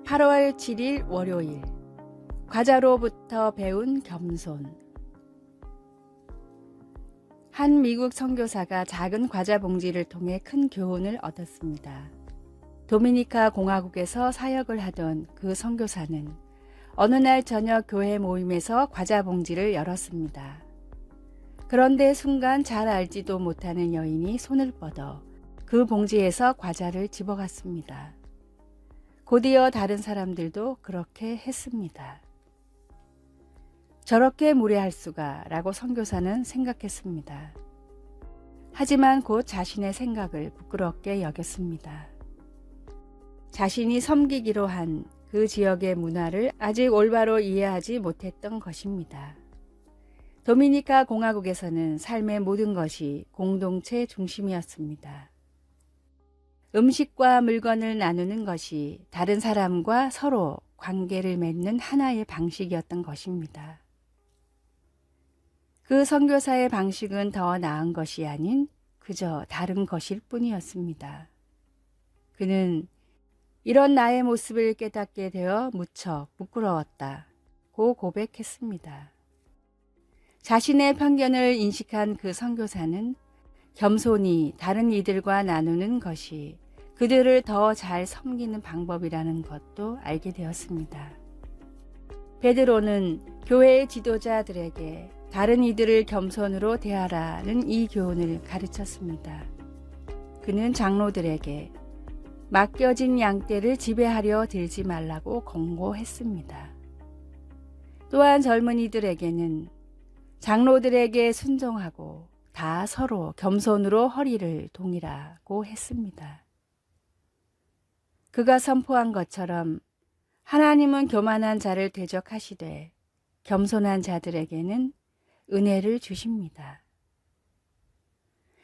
(8월 7일) 월요일. 과자로부터 배운 겸손. 한 미국 선교사가 작은 과자 봉지를 통해 큰 교훈을 얻었습니다. 도미니카 공화국에서 사역을 하던 그 선교사는 어느 날 저녁 교회 모임에서 과자 봉지를 열었습니다. 그런데 순간 잘 알지도 못하는 여인이 손을 뻗어 그 봉지에서 과자를 집어갔습니다. 곧이어 다른 사람들도 그렇게 했습니다. 저렇게 무례할 수가 라고 선교사는 생각했습니다. 하지만 곧 자신의 생각을 부끄럽게 여겼습니다. 자신이 섬기기로 한 그 지역의 문화를 아직 올바로 이해하지 못했던 것입니다. 도미니카 공화국에서는 삶의 모든 것이 공동체 중심이었습니다. 음식과 물건을 나누는 것이 다른 사람과 서로 관계를 맺는 하나의 방식이었던 것입니다. 그 선교사의 방식은 더 나은 것이 아닌 그저 다른 것일 뿐이었습니다. 그는 이런 나의 모습을 깨닫게 되어 무척 부끄러웠다고 고백했습니다. 자신의 편견을 인식한 그 선교사는 겸손히 다른 이들과 나누는 것이 그들을 더 잘 섬기는 방법이라는 것도 알게 되었습니다. 베드로는 교회의 지도자들에게 다른 이들을 겸손으로 대하라는 이 교훈을 가르쳤습니다. 그는 장로들에게 맡겨진 양떼를 지배하려 들지 말라고 권고했습니다. 또한 젊은이들에게는 장로들에게 순종하고 다 서로 겸손으로 허리를 동이라고 했습니다. 그가 선포한 것처럼 하나님은 교만한 자를 대적하시되 겸손한 자들에게는 은혜를 주십니다.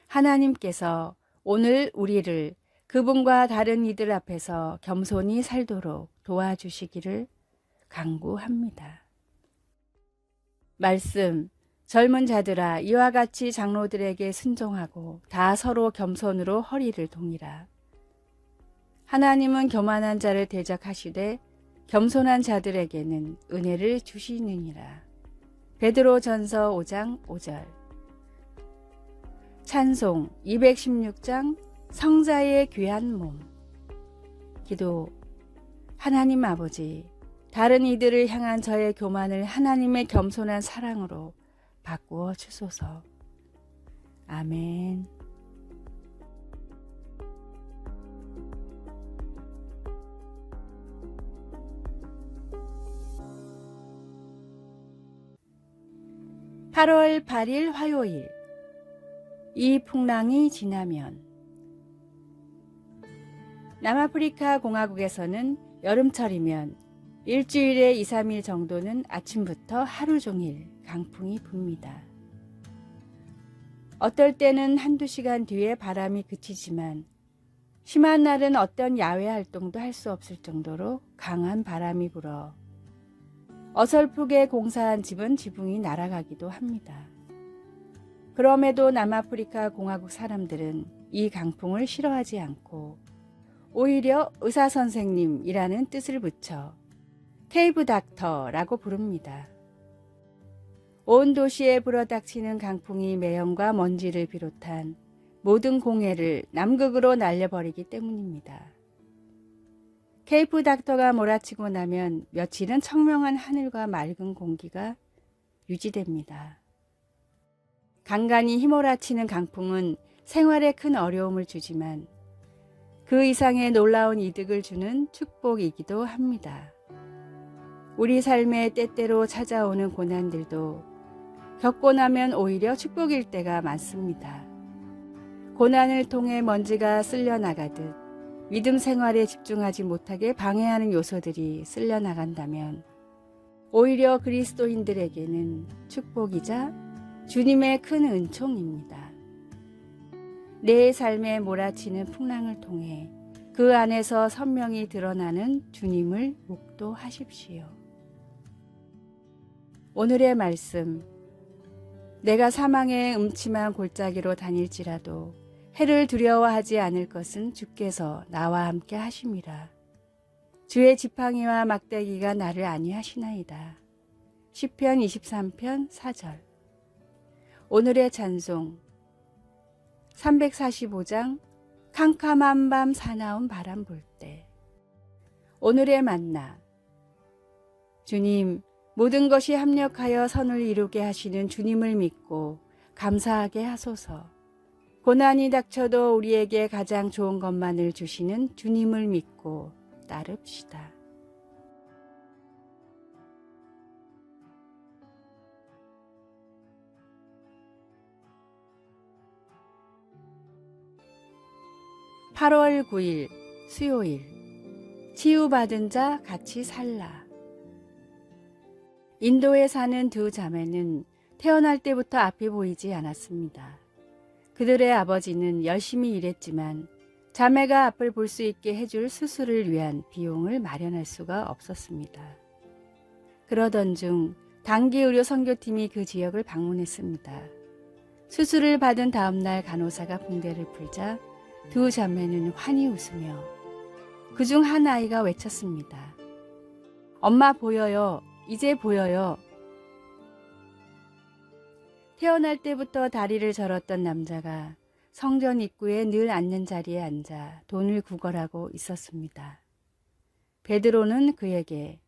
하나님께서 오늘 우리를 그분과 다른 이들 앞에서 겸손히 살도록 도와주시기를 간구합니다. 말씀. 젊은 자들아, 이와 같이 장로들에게 순종하고 다 서로 겸손으로 허리를 동이라. 하나님은 교만한 자를 대적하시되 겸손한 자들에게는 은혜를 주시느니라. 베드로전서 5장 5절. 찬송 216장 성자의 귀한 몸. 기도. 하나님 아버지, 다른 이들을 향한 저의 교만을 하나님의 겸손한 사랑으로 바꾸어 주소서. 아멘. (8월 8일) 화요일. 이 풍랑이 지나면. 남아프리카 공화국에서는 여름철이면 일주일에 2, 3일 정도는 아침부터 하루 종일 강풍이 붑니다. 어떨 때는 한두 시간 뒤에 바람이 그치지만 심한 날은 어떤 야외 활동도 할 수 없을 정도로 강한 바람이 불어 어설프게 공사한 집은 지붕이 날아가기도 합니다. 그럼에도 남아프리카 공화국 사람들은 이 강풍을 싫어하지 않고 오히려 의사선생님이라는 뜻을 붙여 케이브 닥터라고 부릅니다. 온 도시에 불어닥치는 강풍이 매연과 먼지를 비롯한 모든 공해를 남극으로 날려버리기 때문입니다. 케이프 닥터가 몰아치고 나면 며칠은 청명한 하늘과 맑은 공기가 유지됩니다. 간간히 휘몰아치는 강풍은 생활에 큰 어려움을 주지만 그 이상의 놀라운 이득을 주는 축복이기도 합니다. 우리 삶에 때때로 찾아오는 고난들도 겪고 나면 오히려 축복일 때가 많습니다. 고난을 통해 먼지가 쓸려나가듯 믿음 생활에 집중하지 못하게 방해하는 요소들이 쓸려나간다면 오히려 그리스도인들에게는 축복이자 주님의 큰 은총입니다. 내 삶에 몰아치는 풍랑을 통해 그 안에서 선명히 드러나는 주님을 묵도하십시오. 오늘의 말씀. 내가 사망의 음침한 골짜기로 다닐지라도 해를 두려워하지 않을 것은 주께서 나와 함께 하심이라. 주의 지팡이와 막대기가 나를 안위하시나이다. 시편 23편 4절. 오늘의 찬송. 345장 캄캄한 밤 사나운 바람 불 때. 오늘의 만나. 주님, 모든 것이 합력하여 선을 이루게 하시는 주님을 믿고 감사하게 하소서. 고난이 닥쳐도 우리에게 가장 좋은 것만을 주시는 주님을 믿고 따릅시다. (8월 9일) 수요일. 치유받은 자 같이 살라. 인도에 사는 두 자매는 태어날 때부터 앞이 보이지 않았습니다. 그들의 아버지는 열심히 일했지만 자매가 앞을 볼 수 있게 해줄 수술을 위한 비용을 마련할 수가 없었습니다. 그러던 중 단기의료 선교팀이 그 지역을 방문했습니다. 수술을 받은 다음 날 간호사가 붕대를 풀자 두 자매는 환히 웃으며 그중 한 아이가 외쳤습니다. 엄마 보여요. 이제 보여요. 태어날 때부터 다리를 절었던 남자가 성전 입구에 늘 앉는 자리에 앉아 돈을 구걸하고 있었습니다. 베드로는 그에게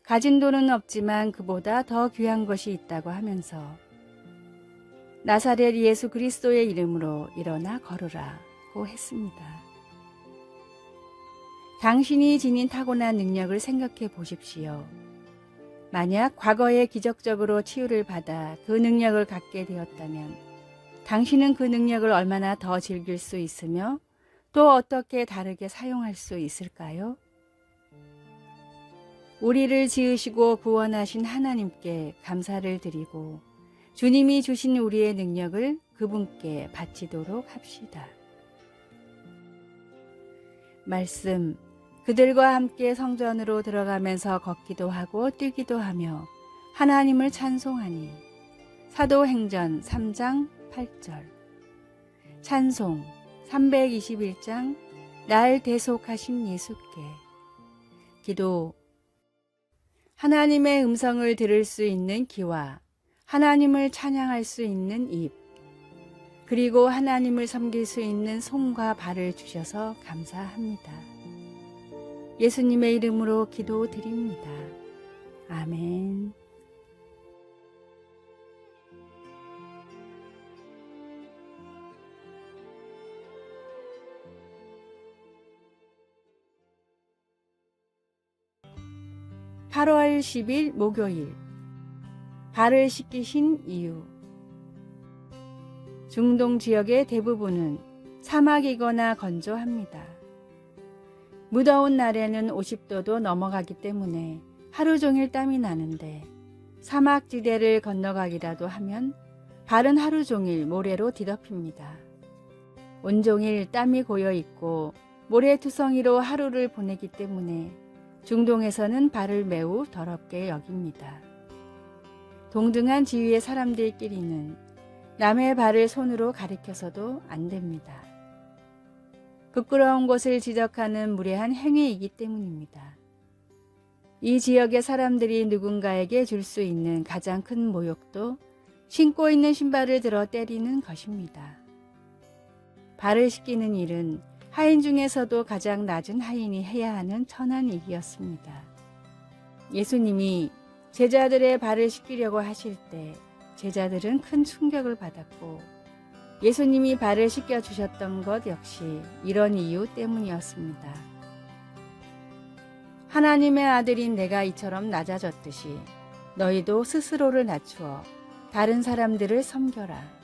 가진 돈은 없지만 그보다 더 귀한 것이 있다고 하면서 나사렛 예수 그리스도의 이름으로 일어나 걸으라고 했습니다. 당신이 지닌 타고난 능력을 생각해 보십시오. 만약 과거에 기적적으로 치유를 받아 그 능력을 갖게 되었다면 당신은 그 능력을 얼마나 더 즐길 수 있으며 또 어떻게 다르게 사용할 수 있을까요? 우리를 지으시고 구원하신 하나님께 감사를 드리고 주님이 주신 우리의 능력을 그분께 바치도록 합시다. 말씀. 그들과 함께 성전으로 들어가면서 걷기도 하고 뛰기도 하며 하나님을 찬송하니. 사도행전 3장 8절. 찬송 321장 날 대속하신 예수께. 기도. 하나님의 음성을 들을 수 있는 귀와 하나님을 찬양할 수 있는 입, 그리고 하나님을 섬길 수 있는 손과 발을 주셔서 감사합니다. 예수님의 이름으로 기도드립니다. 아멘. (8월 10일) 목요일. 발을 씻기신 이유. 중동 지역의 대부분은 사막이거나 건조합니다. 무더운 날에는 50도도 넘어가기 때문에 하루 종일 땀이 나는데 사막지대를 건너가기라도 하면 발은 하루 종일 모래로 뒤덮입니다. 온종일 땀이 고여 있고 모래투성이로 하루를 보내기 때문에 중동에서는 발을 매우 더럽게 여깁니다. 동등한 지위의 사람들끼리는 남의 발을 손으로 가리켜서도 안 됩니다. 부끄러운 곳을 지적하는 무례한 행위이기 때문입니다. 이 지역의 사람들이 누군가에게 줄 수 있는 가장 큰 모욕도 신고 있는 신발을 들어 때리는 것입니다. 발을 씻기는 일은 하인 중에서도 가장 낮은 하인이 해야 하는 천한 일이었습니다. 예수님이 제자들의 발을 씻기려고 하실 때 제자들은 큰 충격을 받았고 예수님이 발을 씻겨주셨던 것 역시 이런 이유 때문이었습니다. 하나님의 아들인 내가 이처럼 낮아졌듯이 너희도 스스로를 낮추어 다른 사람들을 섬겨라.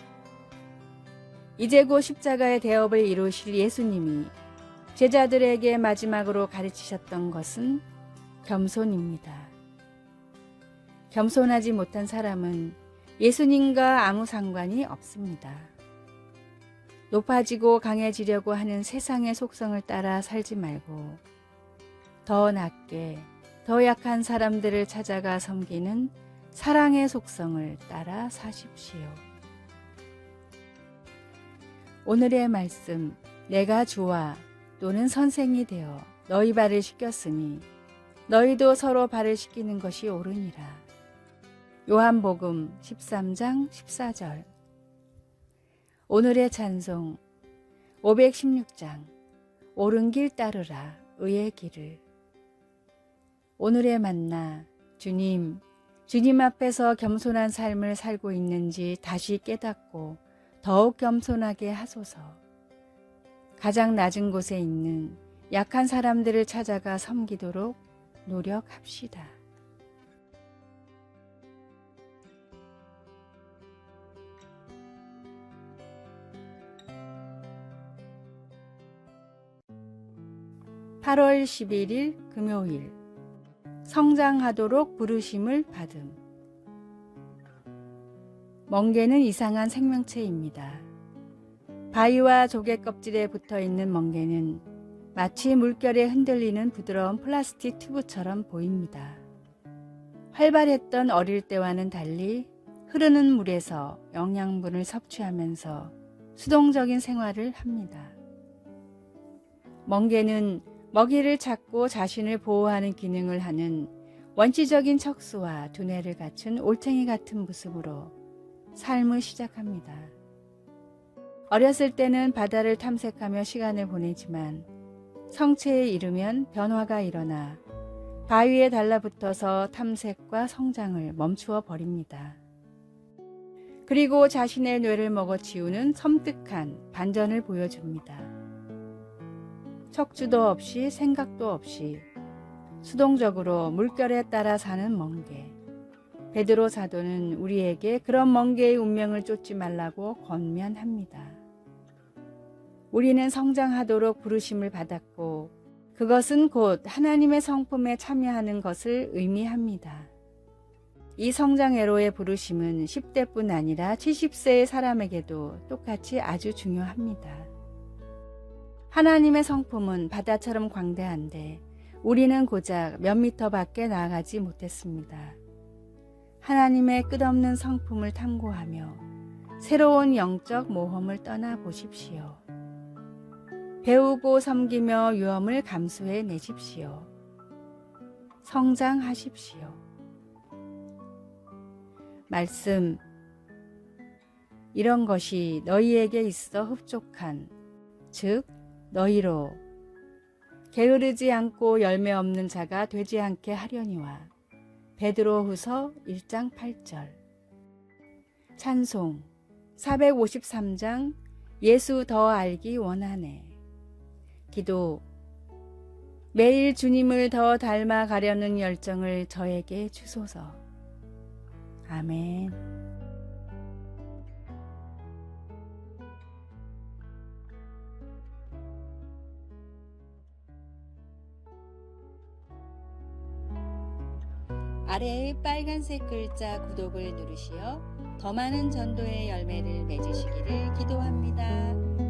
이제 곧 십자가의 대업을 이루실 예수님이 제자들에게 마지막으로 가르치셨던 것은 겸손입니다. 겸손하지 못한 사람은 예수님과 아무 상관이 없습니다. 높아지고 강해지려고 하는 세상의 속성을 따라 살지 말고 더 낮게, 더 약한 사람들을 찾아가 섬기는 사랑의 속성을 따라 사십시오. 오늘의 말씀, 내가 주와 또는 선생이 되어 너희 발을 씻겼으니 너희도 서로 발을 씻기는 것이 옳으니라. 요한복음 13장 14절. 오늘의 찬송 516장 옳은 길 따르라 의의 길을. 오늘의 만나 주님 앞에서 겸손한 삶을 살고 있는지 다시 깨닫고 더욱 겸손하게 하소서. 가장 낮은 곳에 있는 약한 사람들을 찾아가 섬기도록 노력합시다. (8월 11일) 금요일 성장하도록 부르심을 받음. 멍게는 이상한 생명체입니다. 바위와 조개 껍질에 붙어있는 멍게는 마치 물결에 흔들리는 부드러운 플라스틱 튜브처럼 보입니다. 활발했던 어릴 때와는 달리 흐르는 물에서 영양분을 섭취하면서 수동적인 생활을 합니다. 멍게는 먹이를 찾고 자신을 보호하는 기능을 하는 원시적인 척수와 두뇌를 갖춘 올챙이 같은 모습으로 삶을 시작합니다. 어렸을 때는 바다를 탐색하며 시간을 보내지만 성체에 이르면 변화가 일어나 바위에 달라붙어서 탐색과 성장을 멈추어 버립니다. 그리고 자신의 뇌를 먹어치우는 섬뜩한 반전을 보여줍니다. 척추도 없이 생각도 없이 수동적으로 물결에 따라 사는 멍게. 베드로 사도는 우리에게 그런 멍게의 운명을 쫓지 말라고 권면합니다. 우리는 성장하도록 부르심을 받았고 그것은 곧 하나님의 성품에 참여하는 것을 의미합니다. 이 성장애로의 부르심은 10대뿐 아니라 70세의 사람에게도 똑같이 아주 중요합니다. 하나님의 성품은 바다처럼 광대한데 우리는 고작 몇 미터 밖에 나아가지 못했습니다. 하나님의 끝없는 성품을 탐구하며 새로운 영적 모험을 떠나보십시오. 배우고 섬기며 위험을 감수해 내십시오. 성장하십시오. 말씀, 이런 것이 너희에게 있어 흡족한, 즉 너희로 게으르지 않고 열매 없는 자가 되지 않게 하려니와. 베드로후서 1장 8절. 찬송 453장 예수 더 알기 원하네. 기도, 매일 주님을 더 닮아가려는 열정을 저에게 주소서. 아멘. 아래의 빨간색 글자 구독을 누르시어 더 많은 전도의 열매를 맺으시기를 기도합니다.